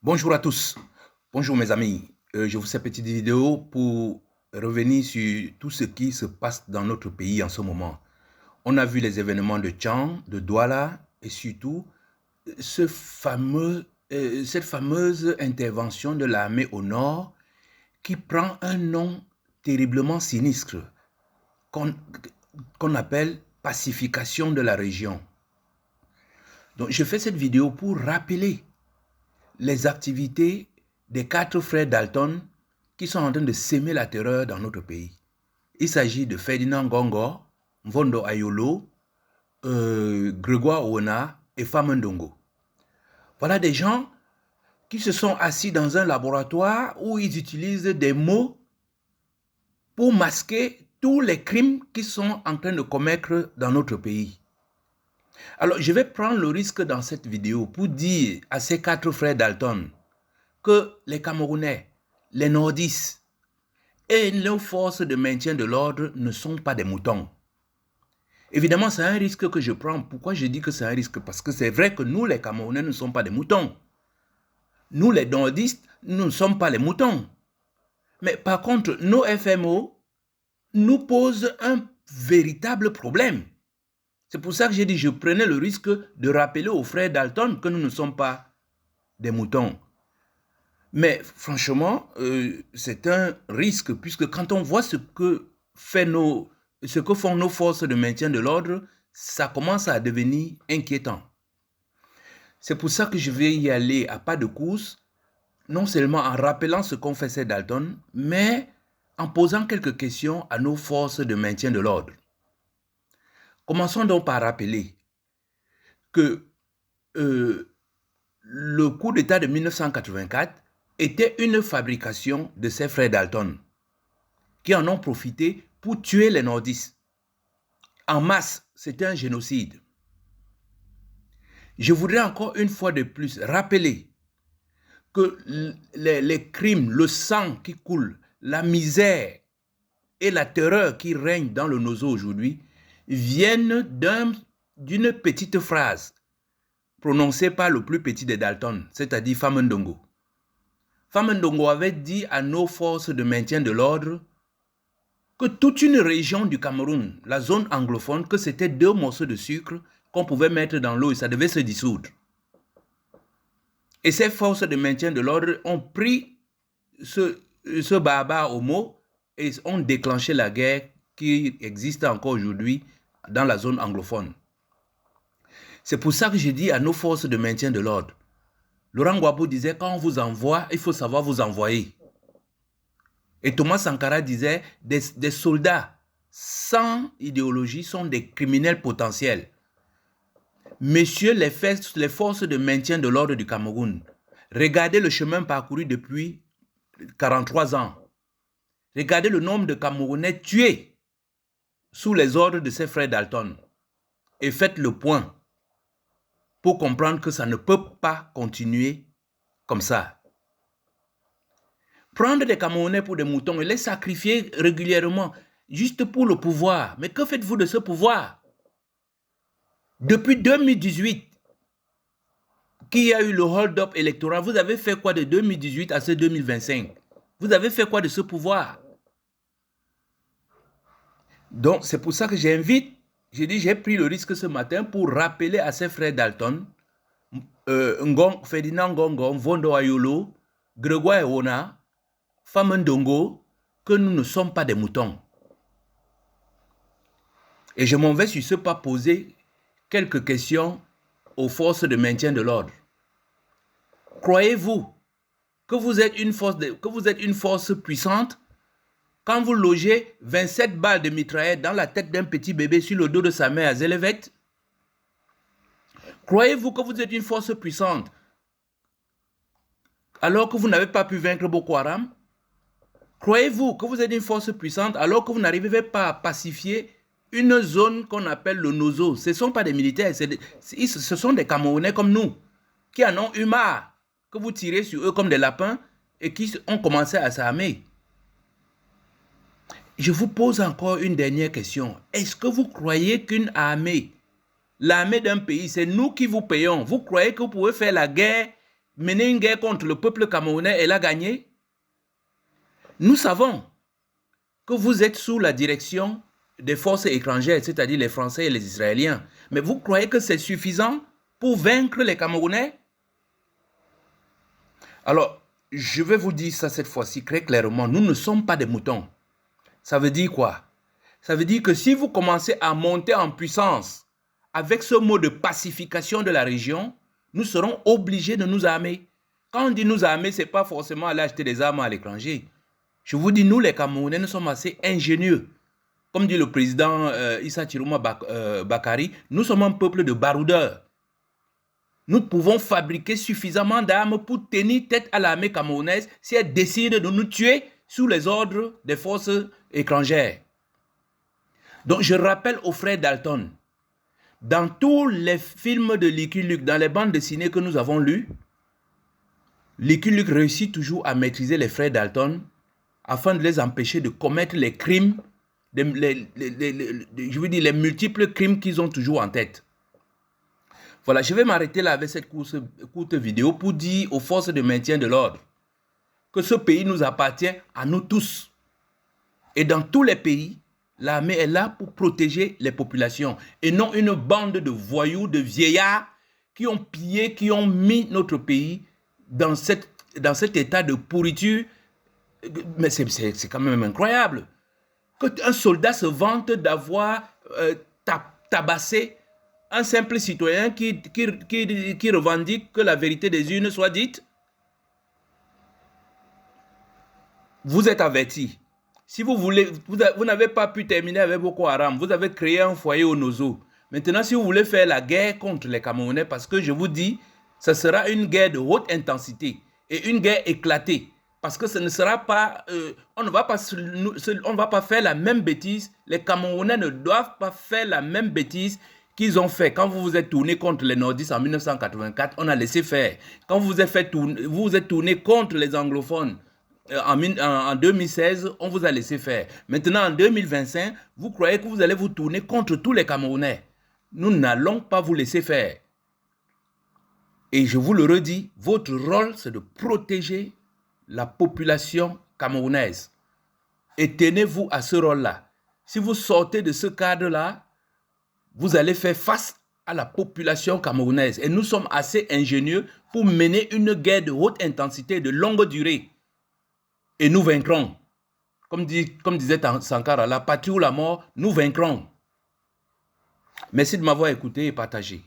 Bonjour à tous. Bonjour mes amis. Je vous fais cette petite vidéo pour revenir sur tout ce qui se passe dans notre pays en ce moment. On a vu les événements de Tchang, de Douala et surtout cette fameuse intervention de l'armée au nord qui prend un nom terriblement sinistre qu'on appelle pacification de la région. Donc je fais cette vidéo pour rappeler les activités des 4 frères Dalton qui sont en train de s'aimer la terreur dans notre pays. Il s'agit de Ferdinand Ngongor, Mvondo Ayolo, Grégoire Ona et Famendongo. Voilà des gens qui se sont assis dans un laboratoire où ils utilisent des mots pour masquer tous les crimes qu'ils sont en train de commettre dans notre pays. Alors, je vais prendre le risque dans cette vidéo pour dire à ces 4 frères Dalton que les Camerounais, les nordistes et nos forces de maintien de l'ordre ne sont pas des moutons. Évidemment, c'est un risque que je prends. Pourquoi je dis que c'est un risque? Parce que c'est vrai que nous, les Camerounais, ne sommes pas des moutons. Nous, les nordistes, nous ne sommes pas les moutons. Mais par contre, nos FMO nous posent un véritable problème. C'est pour ça que j'ai dit que je prenais le risque de rappeler aux frères Dalton que nous ne sommes pas des moutons. Mais franchement, c'est un risque, puisque quand on voit ce que font nos forces de maintien de l'ordre, ça commence à devenir inquiétant. C'est pour ça que je vais y aller à pas de course, non seulement en rappelant ce qu'ont fait ces Dalton, mais en posant quelques questions à nos forces de maintien de l'ordre. Commençons donc par rappeler que le coup d'État de 1984 était une fabrication de ces frères Dalton qui en ont profité pour tuer les nordistes. En masse, c'était un génocide. Je voudrais encore une fois de plus rappeler que les crimes, le sang qui coule, la misère et la terreur qui règne dans le Nozo aujourd'hui viennent d'une petite phrase prononcée par le plus petit des Dalton, c'est-à-dire Famendongo. Famendongo avait dit à nos forces de maintien de l'ordre que toute une région du Cameroun, la zone anglophone, que c'était 2 morceaux de sucre qu'on pouvait mettre dans l'eau et ça devait se dissoudre. Et ces forces de maintien de l'ordre ont pris ce barbare au mot et ont déclenché la guerre qui existe encore aujourd'hui dans la zone anglophone. C'est pour ça que je dis à nos forces de maintien de l'ordre, Laurent Gbagbo disait, quand on vous envoie, il faut savoir vous envoyer. Et Thomas Sankara disait, des soldats sans idéologie sont des criminels potentiels. Messieurs les forces de maintien de l'ordre du Cameroun, regardez le chemin parcouru depuis 43 ans. Regardez le nombre de Camerounais tués sous les ordres de ces frères Dalton. Et faites le point pour comprendre que ça ne peut pas continuer comme ça. Prendre des Camerounais pour des moutons et les sacrifier régulièrement juste pour le pouvoir. Mais que faites-vous de ce pouvoir? Depuis 2018, qu'il y a eu le hold-up électoral, vous avez fait quoi de 2018 à ce 2025? Vous avez fait quoi de ce pouvoir? Donc, c'est pour ça que j'invite, j'ai pris le risque ce matin pour rappeler à ses frères Dalton, Ferdinand Ngongor, Mvondo Ayolo, Grégoire Ona, Famendongo, que nous ne sommes pas des moutons. Et je m'en vais sur ce pas poser quelques questions aux forces de maintien de l'ordre. Croyez-vous que vous êtes une force puissante quand vous logez 27 balles de mitraillette dans la tête d'un petit bébé sur le dos de sa mère à Zélévet? Croyez-vous que vous êtes une force puissante alors que vous n'avez pas pu vaincre Boko Haram? Croyez-vous que vous êtes une force puissante alors que vous n'arrivez pas à pacifier une zone qu'on appelle le Nozo? Ce ne sont pas des militaires, ce sont des Camerounais comme nous qui en ont eu marre que vous tirez sur eux comme des lapins et qui ont commencé à s'armer. Je vous pose encore une dernière question. Est-ce que vous croyez qu'une armée, l'armée d'un pays, c'est nous qui vous payons? Vous croyez que vous pouvez faire la guerre mené une guerre contre le peuple camerounais et l'a gagné. Nous savons que vous êtes sous la direction des forces étrangères, c'est-à-dire les Français et les Israéliens. Mais vous croyez que c'est suffisant pour vaincre les Camerounais? Alors, je vais vous dire ça cette fois-ci très clairement. Nous ne sommes pas des moutons. Ça veut dire quoi? Ça veut dire que si vous commencez à monter en puissance avec ce mot de pacification de la région, nous serons obligés de nous armer. Quand on dit nous armer, ce n'est pas forcément aller acheter des armes à l'étranger. Je vous dis, nous les Camerounais, nous sommes assez ingénieux. Comme dit le président Issa Chirouma Bakari, nous sommes un peuple de baroudeurs. Nous pouvons fabriquer suffisamment d'armes pour tenir tête à l'armée camerounaise si elle décide de nous tuer sous les ordres des forces étrangères. Donc je rappelle aux frères Dalton, dans tous les films de Lucky Luke, dans les bandes dessinées que nous avons lues, Lucky Luke réussit toujours à maîtriser les frères Dalton afin de les empêcher de commettre les crimes, je veux dire les multiples crimes qu'ils ont toujours en tête. Voilà, je vais m'arrêter là avec cette courte vidéo pour dire aux forces de maintien de l'ordre que ce pays nous appartient à nous tous. Et dans tous les pays, l'armée est là pour protéger les populations et non une bande de voyous, de vieillards qui ont pillé, qui ont mis notre pays dans cet état de pourriture. Mais c'est quand même incroyable qu'un soldat se vante d'avoir tabassé un simple citoyen qui revendique que la vérité des urnes soit dite. Vous êtes avertis. Si vous voulez, vous n'avez pas pu terminer avec Boko Haram, vous avez créé un foyer au Nozo. Maintenant, si vous voulez faire la guerre contre les Camerounais, parce que je vous dis, ce sera une guerre de haute intensité et une guerre éclatée. Parce que ce ne sera pas, on ne va pas faire la même bêtise. Les Camerounais ne doivent pas faire la même bêtise qu'ils ont fait. Quand vous vous êtes tourné contre les nordistes en 1984, on a laissé faire. Quand vous vous êtes tourné contre les anglophones en 2016, on vous a laissé faire. Maintenant, en 2025, vous croyez que vous allez vous tourner contre tous les Camerounais. Nous n'allons pas vous laisser faire. Et je vous le redis, votre rôle, c'est de protéger la population camerounaise. Et tenez-vous à ce rôle-là. Si vous sortez de ce cadre-là, vous allez faire face à la population camerounaise. Et nous sommes assez ingénieux pour mener une guerre de haute intensité, de longue durée. Et nous vaincrons. Comme disait Sankara, la patrie ou la mort, nous vaincrons. Merci de m'avoir écouté et partagé.